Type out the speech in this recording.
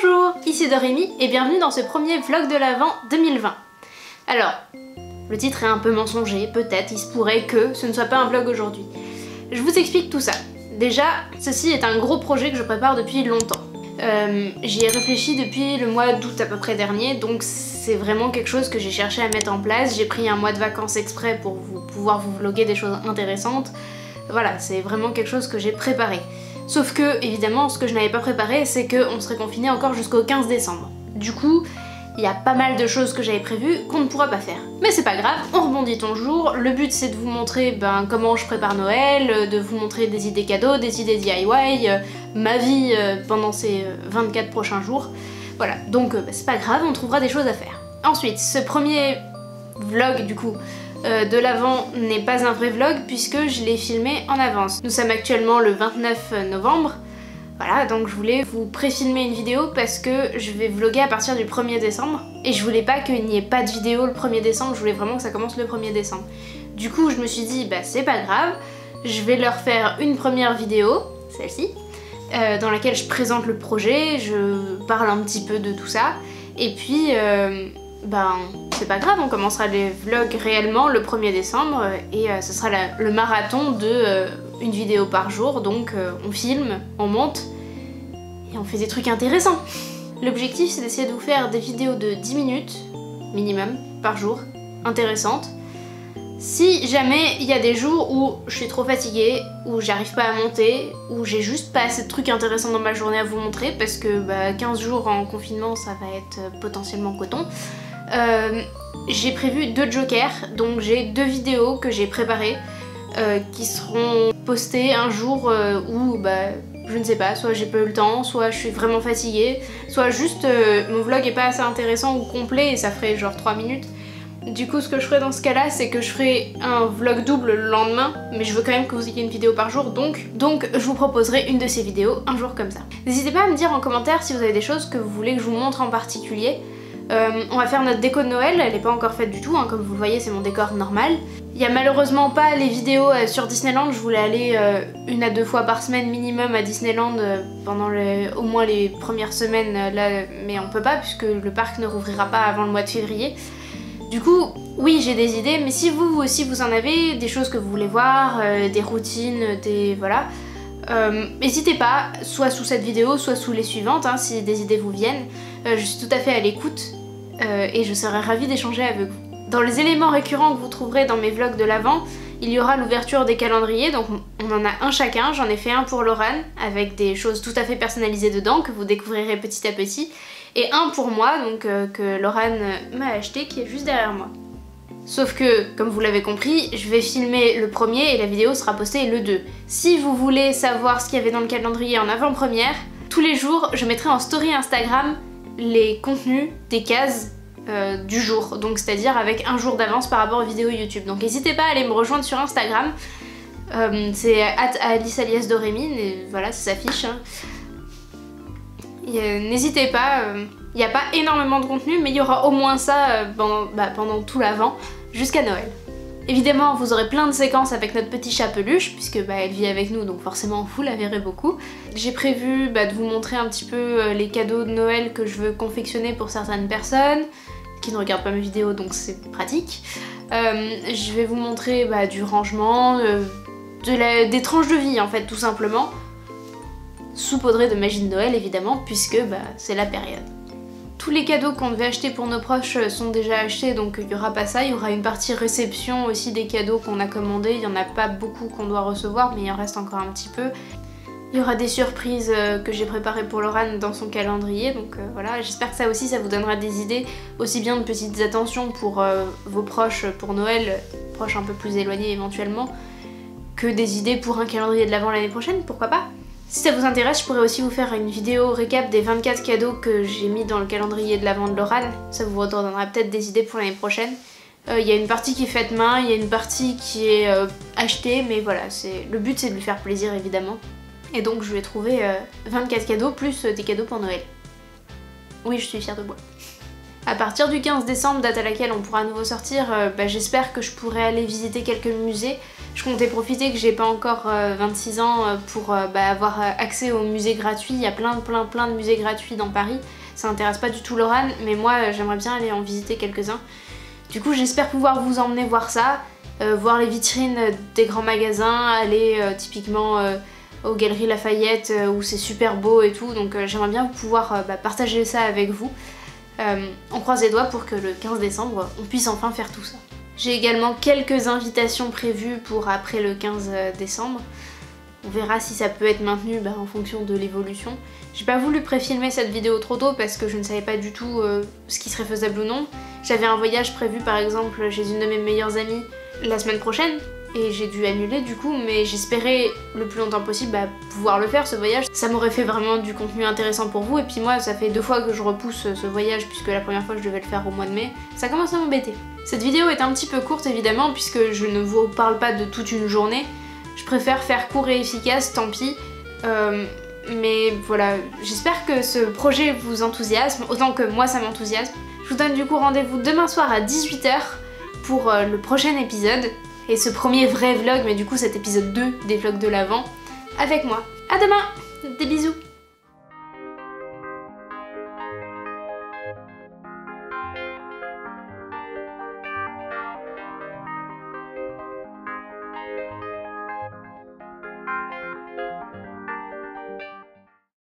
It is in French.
Bonjour, ici Dorémy et bienvenue dans ce premier vlog de l'Avent 2020. Alors, le titre est un peu mensonger, peut-être, il se pourrait que ce ne soit pas un vlog aujourd'hui. Je vous explique tout ça. Déjà, ceci est un gros projet que je prépare depuis longtemps. J'y ai réfléchi depuis le mois d'août à peu près dernier, donc c'est vraiment quelque chose que j'ai cherché à mettre en place. J'ai pris un mois de vacances exprès pour pouvoir vous vlogger des choses intéressantes. Voilà, c'est vraiment quelque chose que j'ai préparé. Sauf que, évidemment, ce que je n'avais pas préparé, c'est qu'on serait confiné encore jusqu'au 15 décembre. Du coup, il y a pas mal de choses que j'avais prévues qu'on ne pourra pas faire. Mais c'est pas grave, on rebondit ton jour. Le but c'est de vous montrer comment je prépare Noël, de vous montrer des idées cadeaux, des idées DIY, ma vie pendant ces 24 prochains jours. Voilà, donc c'est pas grave, on trouvera des choses à faire. Ensuite, ce premier vlog du coup de l'Avent n'est pas un vrai vlog puisque je l'ai filmé en avance. Nous sommes actuellement le 29 novembre. Voilà, donc je voulais vous pré-filmer une vidéo parce que je vais vlogger à partir du 1er décembre. Et je voulais pas qu'il n'y ait pas de vidéo le 1er décembre, je voulais vraiment que ça commence le 1er décembre. Du coup, je me suis dit, bah c'est pas grave, je vais leur faire une première vidéo, celle-ci, dans laquelle je présente le projet, je parle un petit peu de tout ça. Et puis, c'est pas grave, on commencera les vlogs réellement le 1er décembre et ce sera le marathon de une vidéo par jour, donc on filme, on monte et on fait des trucs intéressants. L'objectif c'est d'essayer de vous faire des vidéos de 10 minutes minimum par jour, intéressantes. Si jamais il y a des jours où je suis trop fatiguée, où j'arrive pas à monter, où j'ai juste pas assez de trucs intéressants dans ma journée à vous montrer parce que 15 jours en confinement ça va être potentiellement coton, j'ai prévu 2 jokers, donc j'ai 2 vidéos que j'ai préparées qui seront postées un jour où je ne sais pas, soit j'ai pas eu le temps, soit je suis vraiment fatiguée, soit juste mon vlog est pas assez intéressant ou complet et ça ferait genre 3 minutes. Du coup ce que je ferai dans ce cas là c'est que je ferai un vlog double le lendemain, mais je veux quand même que vous ayez une vidéo par jour, donc je vous proposerai une de ces vidéos un jour comme ça. N'hésitez pas à me dire en commentaire si vous avez des choses que vous voulez que je vous montre en particulier. On va faire notre déco de Noël, elle n'est pas encore faite du tout, hein, comme vous le voyez c'est mon décor normal. Il y a malheureusement pas les vidéos sur Disneyland, je voulais aller 1 à 2 fois par semaine minimum à Disneyland pendant au moins les premières semaines là, mais on peut pas puisque le parc ne rouvrira pas avant le mois de février. Du coup, oui j'ai des idées, mais si vous aussi vous en avez, des choses que vous voulez voir, des routines, voilà, n'hésitez pas, soit sous cette vidéo, soit sous les suivantes, hein, si des idées vous viennent. Je suis tout à fait à l'écoute et je serai ravie d'échanger avec vous. Dans les éléments récurrents que vous trouverez dans mes vlogs de l'Avent, il y aura l'ouverture des calendriers, donc on en a un chacun, j'en ai fait un pour Laurane, avec des choses tout à fait personnalisées dedans, que vous découvrirez petit à petit, et un pour moi, donc que Laurane m'a acheté, qui est juste derrière moi. Sauf que, comme vous l'avez compris, je vais filmer le premier et la vidéo sera postée le 2. Si vous voulez savoir ce qu'il y avait dans le calendrier en avant-première, tous les jours, je mettrai en story Instagram les contenus des cases du jour, donc c'est-à-dire avec un jour d'avance par rapport aux vidéos YouTube. Donc n'hésitez pas à aller me rejoindre sur Instagram, c'est @alice_dorémy, voilà, ça s'affiche. Hein. N'hésitez pas, il n'y a pas énormément de contenu, mais il y aura au moins ça pendant tout l'Avent, jusqu'à Noël. Évidemment, vous aurez plein de séquences avec notre petit chat peluche, puisque elle vit avec nous, donc forcément vous la verrez beaucoup. J'ai prévu de vous montrer un petit peu les cadeaux de Noël que je veux confectionner pour certaines personnes, qui ne regardent pas mes vidéos, donc c'est pratique. Je vais vous montrer du rangement, des tranches de vie en fait, tout simplement. Saupoudrées de magie de Noël évidemment, puisque c'est la période. Tous les cadeaux qu'on devait acheter pour nos proches sont déjà achetés, donc il n'y aura pas ça. Il y aura une partie réception aussi des cadeaux qu'on a commandés. Il n'y en a pas beaucoup qu'on doit recevoir, mais il en reste encore un petit peu. Il y aura des surprises que j'ai préparées pour Laurane dans son calendrier, donc voilà. J'espère que ça aussi, ça vous donnera des idées, aussi bien de petites attentions pour vos proches pour Noël, proches un peu plus éloignés éventuellement, que des idées pour un calendrier de l'Avent l'année prochaine, pourquoi pas. Si ça vous intéresse, je pourrais aussi vous faire une vidéo récap des 24 cadeaux que j'ai mis dans le calendrier de l'Avent de Laurane. Ça vous redonnera peut-être des idées pour l'année prochaine. Il y a une partie qui est faite main, il y a une partie qui est achetée, mais voilà, le but c'est de lui faire plaisir évidemment. Et donc je lui ai trouvé 24 cadeaux plus des cadeaux pour Noël. Oui, je suis fière de moi. À partir du 15 décembre, date à laquelle on pourra à nouveau sortir, j'espère que je pourrai aller visiter quelques musées. Je comptais profiter que j'ai pas encore 26 ans pour avoir accès aux musées gratuits. Il y a plein de musées gratuits dans Paris. Ça n'intéresse pas du tout Laurent, mais moi j'aimerais bien aller en visiter quelques-uns. Du coup j'espère pouvoir vous emmener voir ça, voir les vitrines des grands magasins, aller typiquement aux Galeries Lafayette où c'est super beau et tout. Donc j'aimerais bien pouvoir partager ça avec vous. On croise les doigts pour que le 15 décembre on puisse enfin faire tout ça. J'ai également quelques invitations prévues pour après le 15 décembre. On verra si ça peut être maintenu en fonction de l'évolution. J'ai pas voulu préfilmer cette vidéo trop tôt parce que je ne savais pas du tout ce qui serait faisable ou non. J'avais un voyage prévu par exemple chez une de mes meilleures amies la semaine prochaine et j'ai dû annuler du coup, mais j'espérais le plus longtemps possible pouvoir le faire ce voyage. Ça m'aurait fait vraiment du contenu intéressant pour vous et puis moi ça fait 2 fois que je repousse ce voyage puisque la première fois je devais le faire au mois de mai. Ça commence à m'embêter. Cette vidéo est un petit peu courte évidemment puisque je ne vous parle pas de toute une journée. Je préfère faire court et efficace, tant pis. Mais voilà, j'espère que ce projet vous enthousiasme, autant que moi ça m'enthousiasme. Je vous donne du coup rendez-vous demain soir à 18 h pour le prochain épisode. Et ce premier vrai vlog, mais du coup cet épisode 2 des vlogs de l'Avent, avec moi. À demain! Des bisous!